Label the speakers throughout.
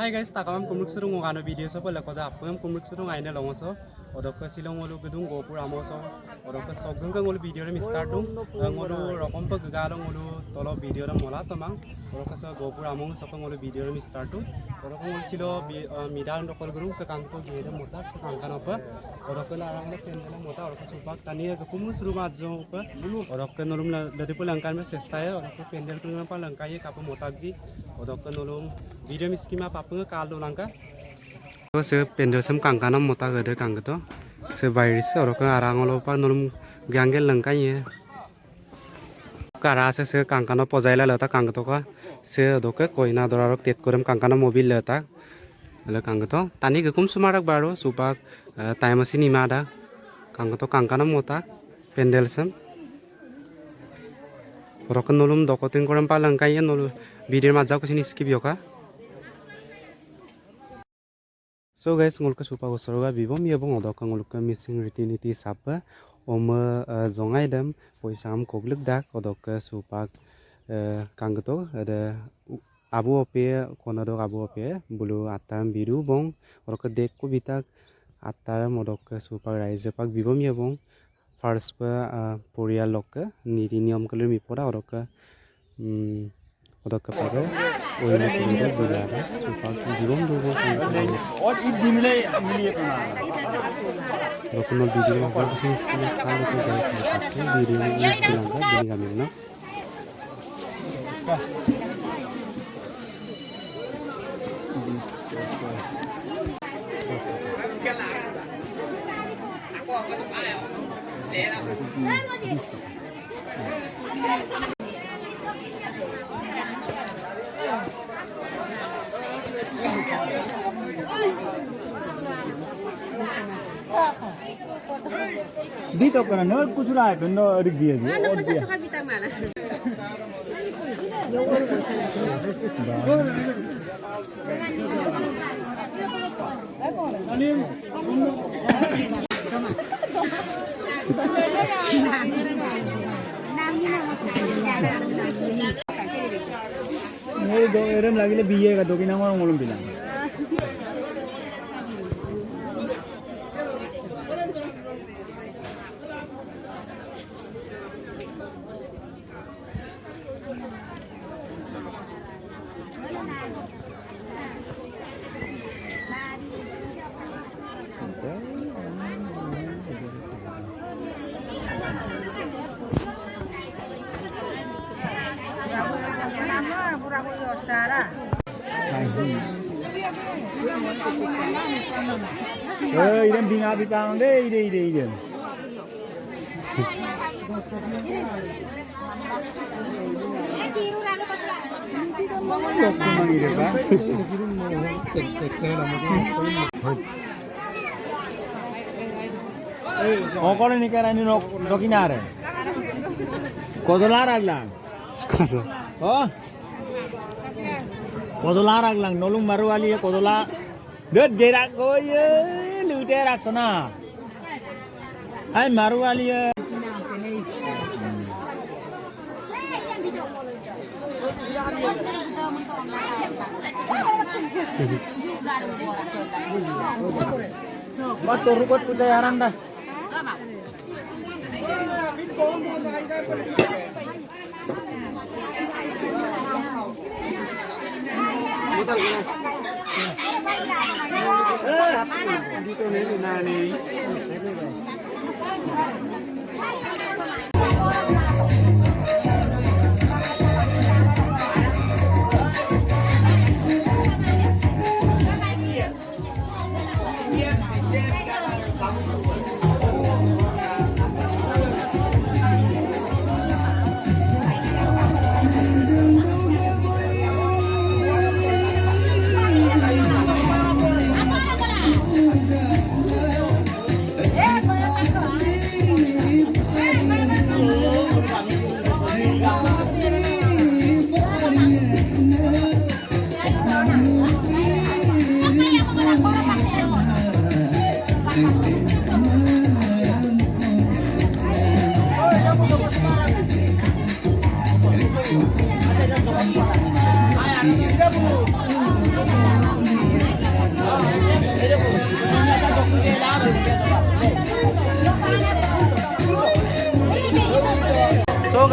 Speaker 1: Hai guys, takamam kumruk surung ngano video so pala koda apam kumruk surung aina longoso odok silong ngolu gedung gopur amoso odok sogeng kang ngolu video re start dung ngolu rokom pa gagalo ngolu tolo video re mola tamang odok sa gopur among so ngolu video re start tu odok ngolu silo midal ndokol gurung sa kang ko gere mota kang kan apa odok la arang le pendela mota odok supak tani kumruk surung ajo pa odok nolom dari pulangkan me sestaya odok pendel kurang pa langkai kapo motakji odok nolom video miskima papung kalau langka se pendel sem kangkanam mota gede kang to se virus orok arang olopa nolom ganggel langkai ye kara se kangkano pojaila lata kang to ka se doke koina dorarok tet korem kangkano mobil lata le kang to tani gekum sumarak baro supak time sini mada kang to kangkano mota pendel sem orok nolom dokotin korem pa langkai ye nolom video majak sini skip yoka. So guys, ngolka supa gosoroga bibom yabong odok ngolka missing retinity sapa oma zongai dam poisam kogluk dak odok supak kangto ada abu ope konado abu ope bulu atam biru bong orok dek ko bitak atar modok supak raise pak bibom yabong first pa porial lok niri niam kalur mipora orok odok kapare oina kinde bulada supak bibom dogo
Speaker 2: और ईद भी मिले मिलिए तो ना
Speaker 1: Rokono video yang saya sini kalau tu guys maka video ini dilanggar dengan kami na.
Speaker 2: दी तो करना न कुछ रहा है न रिक दिए जी और दिया ये दो एरम लगी ले बीए का दो की नाम और मोलम बिना 이런 빙하비 가운데 이래 조금만 이래봐 어거는 니까라니 너기나래 고돌라락랑 어 고돌라락랑 노룽 마루알리에 고돌라 Đứt dây rạc coi lưu tê rạc sao nào ai maru ali Bato rukot putayaran dah dito nili nani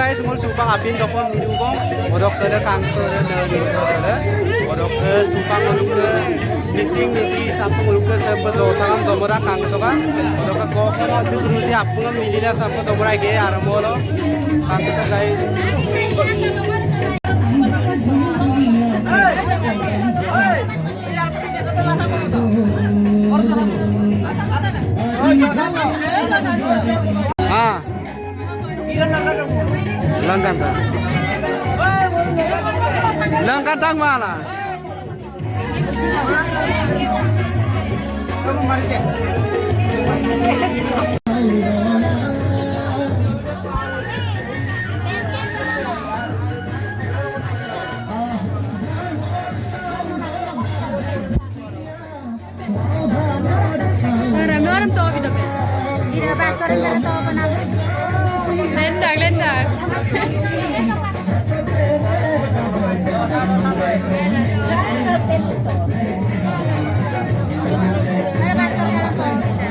Speaker 1: guys ngol supa apin dopon midu bong odok ke kang ke ne ni ke odok ke supa ngol ke missing niti sampo ngol ke sebe zo sangam domora kang to ka odok ke ko ko du rusi apung milila sampo domora ge armolo kang to guys ah langkantang malah
Speaker 3: Orang tahu gitu kan? Tidak pas korang jangan tahu apa nama. Lendak. Mana pas korang jangan tahu kita.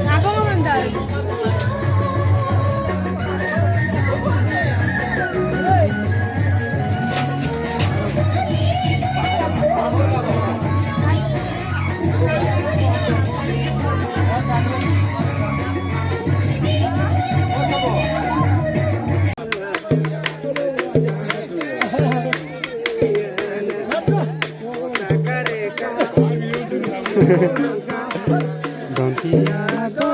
Speaker 3: Apa ngomong Don Diado.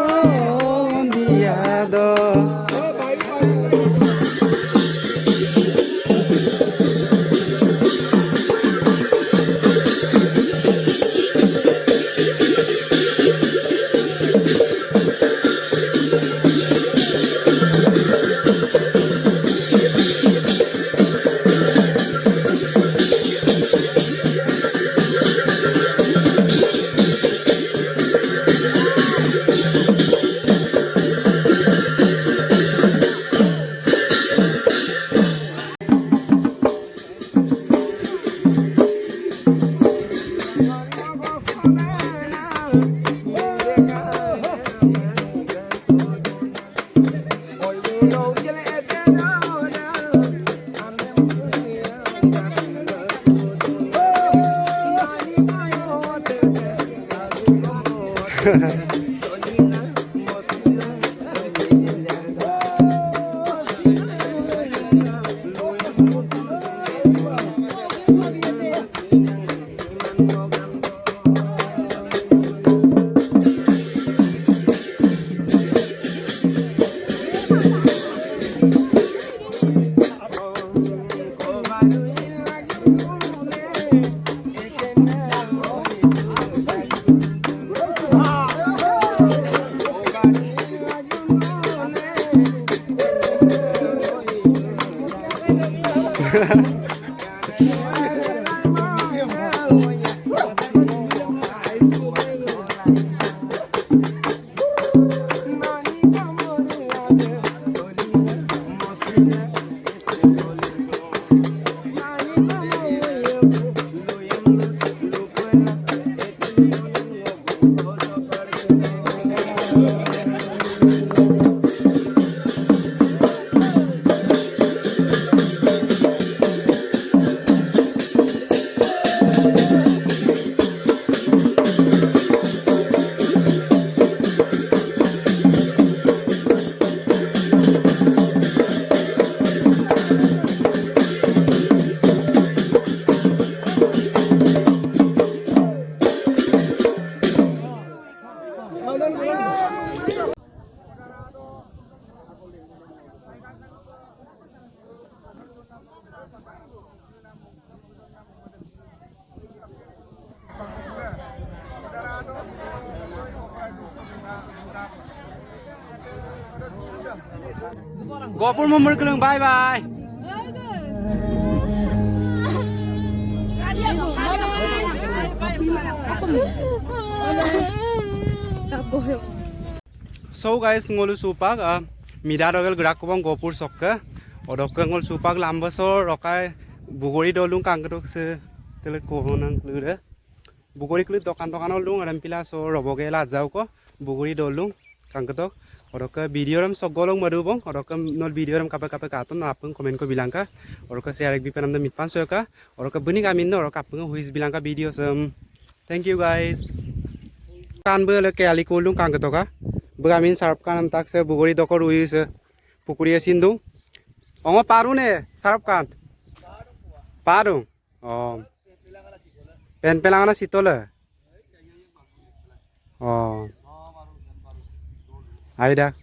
Speaker 3: Gopur member keleng bye bye. So guys ngolu supak midar ogal gerak kubang Gopur sokka odok ngol supak lambasor rokai
Speaker 1: bugori dolung kangketok se tele kohonang klure bugori klu dokan olung aram pila so roboge la jau ko bugori dolung kangketok oroka video ram sogolong madubong oroka nol video ram kapa katon apung komen ko bilangka oroka share ek bipanam da mitpan soka oroka buni gamin no oroka apung huis bilangka video sem thank you guys kan be le ke ali kolung kangketoka begamin sarap kan tak se bugori dokor uis pukuri sindung ongo paru ne sarap kan paru oh pen pelangana sitole oh aida